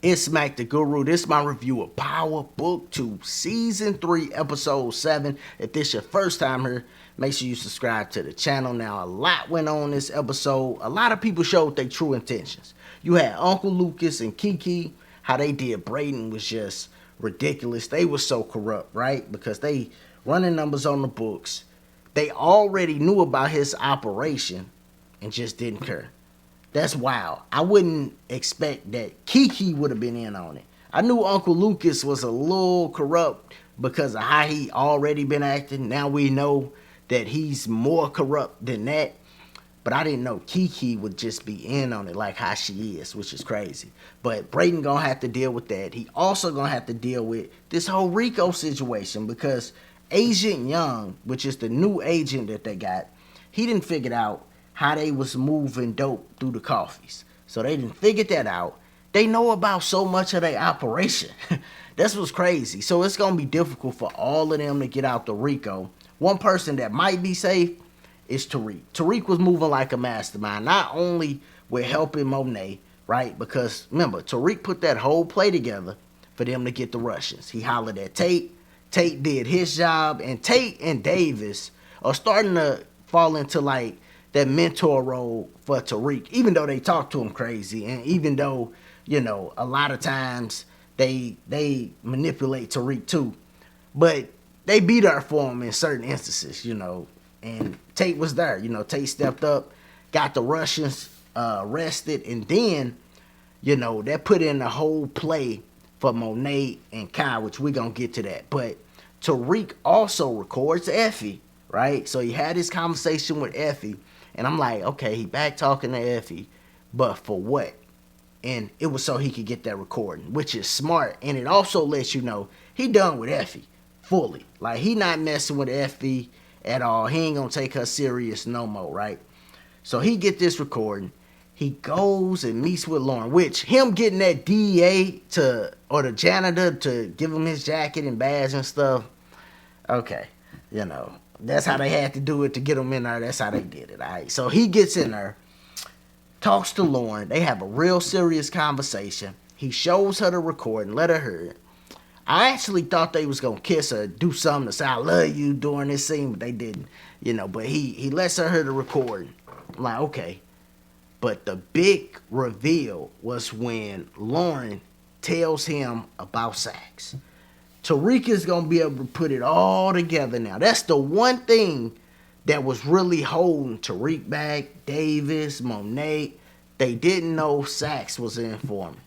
It's Mac the Guru. This is my review of Power Book 2, Season 3, Episode 7. If this is your first time here, make sure you subscribe to the channel. Now, a lot went on this episode. A lot of people showed their true intentions. You had Uncle Lucas and Kiki. How they did Brayden was just ridiculous. They were so corrupt, right? Because they running numbers on the books. They already knew about his operation and just didn't care. That's wild. I wouldn't expect that Kiki would have been in on it. I knew Uncle Lucas was a little corrupt because of how he already been acting. Now we know that he's more corrupt than that. But I didn't know Kiki would just be in on it like how she is, which is crazy. But Brayden gonna have to deal with that. He also gonna have to deal with this whole Rico situation because Agent Young, which is the new agent that they got, he didn't figure out how they was moving dope through the coffees. So they didn't figure that out. They know about so much of their operation. That's what's crazy. So it's going to be difficult for all of them to get out the Rico. One person that might be safe is Tariq. Tariq was moving like a mastermind, not only with helping Monet, right? Because remember, Tariq put that whole play together for them to get the Russians. He hollered at Tate. Tate did his job. And Tate and Davis are starting to fall into like that mentor role for Tariq, even though they talk to him crazy, and even though, you know, a lot of times they manipulate Tariq too, but they be there for him in certain instances, you know, and Tate was there, you know, Tate stepped up, got the Russians arrested, and then, you know, that put in the whole play for Monet and Kyle, which we're gonna get to that, but Tariq also records Effie, right? So he had his conversation with Effie, and I'm like, okay, he back talking to Effie, but for what? And it was so he could get that recording, which is smart. And it also lets you know he done with Effie fully. Like, he not messing with Effie at all. He ain't gonna take her serious no more, right? So he get this recording. He goes and meets with Lauren, which him getting that DEA to, or the janitor to give him his jacket and badge and stuff, okay, you know, that's how they had to do it to get him in there. That's how they did it, all right? So he gets in there, talks to Lauren. They have a real serious conversation. He shows her the recording, let her hear it. I actually thought they was going to kiss her, do something to say, I love you during this scene, but they didn't, you know. But he lets her hear the recording. I'm like, okay. But the big reveal was when Lauren tells him about Sax. Tariq is going to be able to put it all together now. That's the one thing that was really holding Tariq back, Davis, Monet. They didn't know Sax was an informant.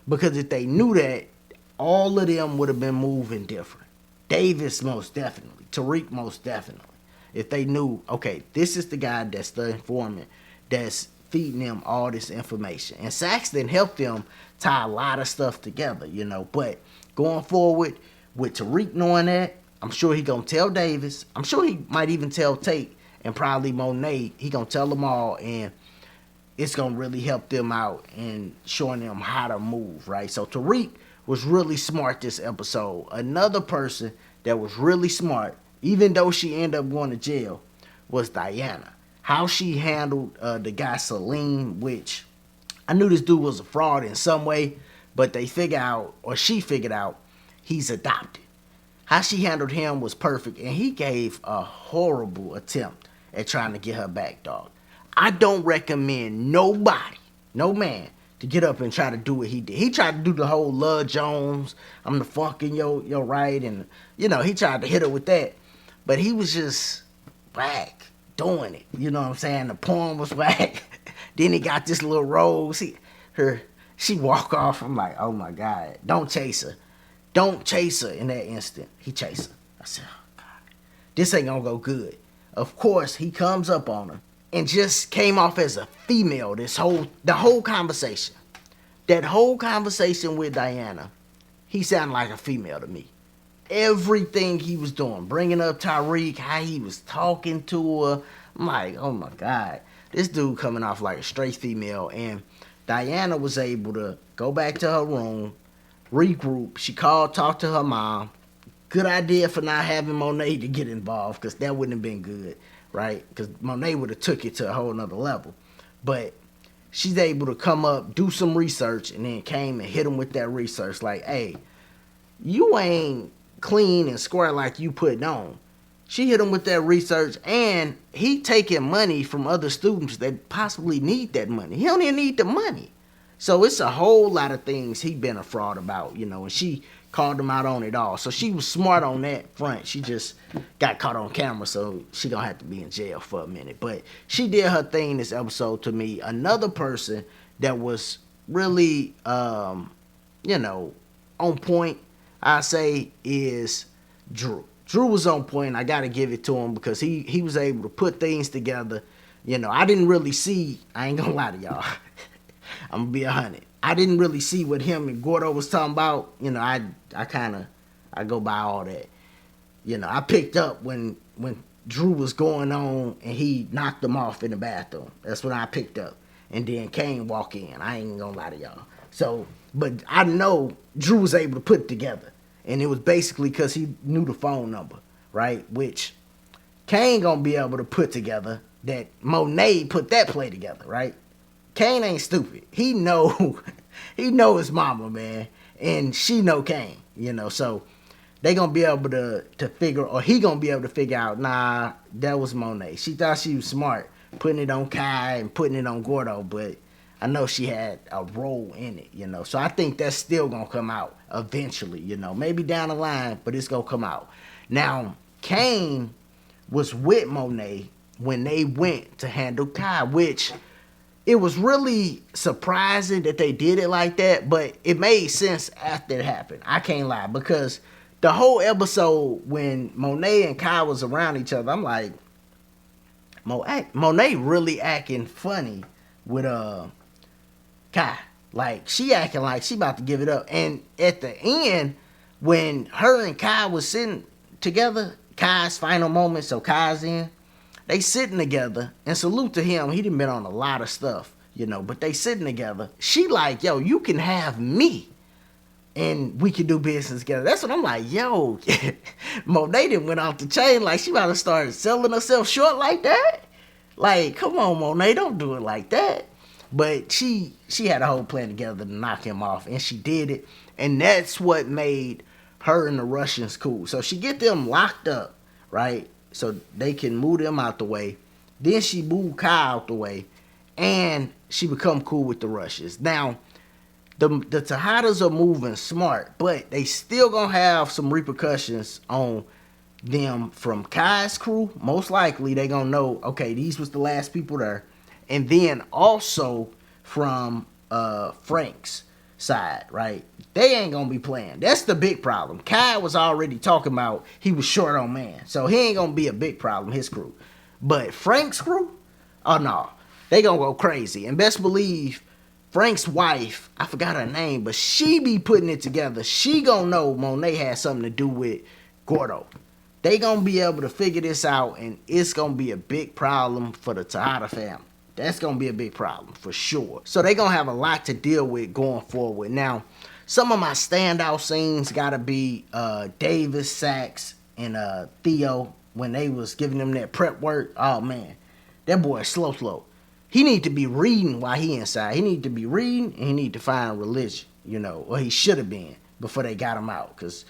Because if they knew that, all of them would have been moving different. Davis most definitely. Tariq most definitely. If they knew, okay, this is the guy that's the informant that's feeding them all this information. And Saxton helped them tie a lot of stuff together, you know. But going forward, with Tariq knowing that, I'm sure he gonna tell Davis. I'm sure he might even tell Tate and probably Monet. He gonna tell them all, and it's gonna really help them out and showing them how to move, right? So Tariq was really smart this episode. Another person that was really smart, even though she ended up going to jail, was Diana. How she handled the guy Salim, which I knew this dude was a fraud in some way, but they figured out, or she figured out, he's adopted. How she handled him was perfect, and he gave a horrible attempt at trying to get her back, dog. I don't recommend nobody, no man, to get up and try to do what he did. He tried to do the whole Love Jones, I'm the funk in your right, and, you know, he tried to hit her with that, but he was just whack doing it. You know what I'm saying? The poem was whack. Then he got this little rose. She walk off. I'm like, oh my God, don't chase her. Don't chase her in that instant. He chased her. I said, oh God, this ain't gonna go good. Of course, he comes up on her and just came off as a female. The whole conversation. That whole conversation with Diana, he sounded like a female to me. Everything he was doing, bringing up Tariq, how he was talking to her. I'm like, oh my God, this dude coming off like a straight female. And Diana was able to go back to her room, regroup. She called, talked to her mom. Good idea for not having Monet to get involved, because that wouldn't have been good, right? Because Monet would have took it to a whole nother level. But she's able to come up, do some research, and then came and hit him with that research. Like, hey, you ain't clean and square like you putting on. She hit him with that research, and he taking money from other students that possibly need that money. He don't even need the money. So it's a whole lot of things he been a fraud about, and she called him out on it all. So she was smart on that front. She just got caught on camera, so she gonna have to be in jail for a minute. But she did her thing this episode to me. Another person that was really, on point, I say, is Drew. Drew was on point. I got to give it to him because he was able to put things together. I didn't really see, I ain't going to lie to y'all. I'm going to be 100. I didn't really see what him and Gordo was talking about. I go by all that. I picked up when Drew was going on and he knocked him off in the bathroom. That's when I picked up. And then Kane walk in. I ain't going to lie to y'all. So, but I know Drew was able to put it together. And it was basically because he knew the phone number, right? Which Kane gonna be able to put together that Monet put that play together, right? Kane ain't stupid. He know his mama, man. And she know Kane, So they gonna be able to figure, or he gonna be able to figure out, nah, that was Monet. She thought she was smart, putting it on Kai and putting it on Gordo, but I know she had a role in it, So I think that's still going to come out eventually, Maybe down the line, but it's going to come out. Now, Kane was with Monet when they went to handle Kai, which it was really surprising that they did it like that, but it made sense after it happened. I can't lie, because the whole episode when Monet and Kai was around each other, I'm like, Monet really acting funny with Kai. Like, she acting like she about to give it up. And at the end, when her and Kai was sitting together, Kai's final moment, so Kai's in, they sitting together, and salute to him, he done been on a lot of stuff, but they sitting together. She like, yo, you can have me, and we can do business together. That's what I'm like, yo, Monet done went off the chain, like she about to start selling herself short like that? Like, come on, Monet, don't do it like that. But she had a whole plan together to knock him off, and she did it. And that's what made her and the Russians cool. So she get them locked up, right? So they can move them out the way. Then she moved Kai out the way, and she become cool with the Russians. Now, the Tejadas are moving smart, but they still gonna have some repercussions on them from Kai's crew. Most likely they gonna know, okay, these was the last people there. And then also from Frank's side, right? They ain't gonna be playing. That's the big problem. Kai was already talking about he was short on man, so he ain't gonna be a big problem, his crew. But Frank's crew, oh no, they gonna go crazy. And best believe Frank's wife, I forgot her name, but she be putting it together. She gonna know Monet had something to do with Gordo. They gonna be able to figure this out, and it's gonna be a big problem for the Tejada family. That's going to be a big problem for sure. So they're going to have a lot to deal with going forward. Now, some of my standout scenes got to be Davis, Sax, and Theo when they was giving them that prep work. Oh, man. That boy is slow. He need to be reading while he inside. He need to be reading, and he need to find religion, or he should have been before they got him out, because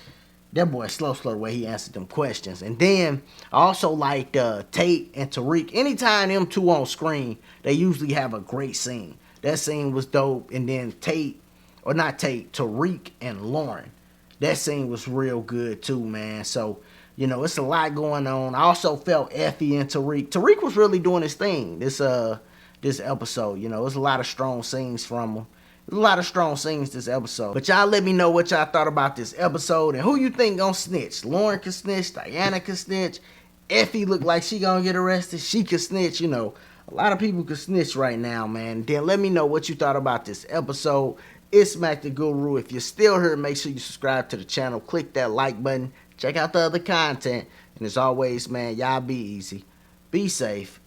that boy slow the way he answered them questions. And then I also liked Tate and Tariq. Anytime them two on screen, they usually have a great scene. That scene was dope. And then Tariq and Lauren. That scene was real good too, man. So, it's a lot going on. I also felt Effie and Tariq. Tariq was really doing his thing this episode. There's a lot of strong scenes from him. A lot of strong scenes this episode. But y'all let me know what y'all thought about this episode and who you think gonna snitch. Lauren can snitch, Diana can snitch, Effie look like she gonna get arrested, she can snitch, A lot of people can snitch right now, man. Then let me know what you thought about this episode. It's Mac the Guru. If you're still here, make sure you subscribe to the channel. Click that like button. Check out the other content. And as always, man, y'all be easy, be safe,